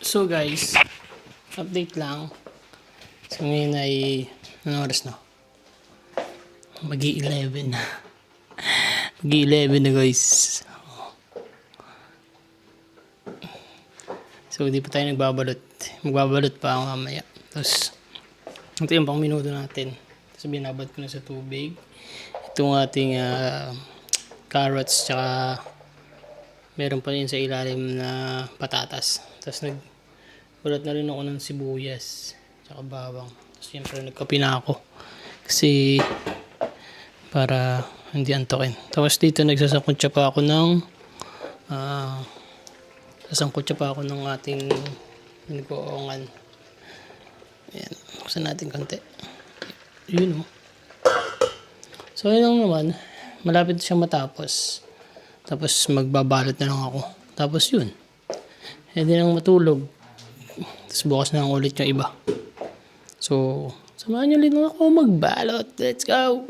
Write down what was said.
So guys, update lang. So ngayon ay, anong oras na? Mag-11 na. Mag-11 na guys. So hindi pa tayo nagbabalot. Magbabalot pa ako mamaya. Tapos, ito yung pang minuto natin. Tapos binabad ko na sa tubig. Itong ating carrots tsaka meron pa rin sa ilalim na patatas. Tapos nagbalat na rin ako ng sibuyas tsaka bawang. Tapos siyempre nagkape na ako. Kasi para hindi antokin. Tapos dito nagsasangkutsa pa ako ng ating nag-oongan. Ayan. Buksan natin konti. Yun o. So yun lang naman. Malapit siyang matapos. Tapos magbabalot na lang ako. Tapos yun. Hindi nang matulog. Tapos bukas na lang ulit yung iba. So, samahan niyo lang ako magbalot. Let's go!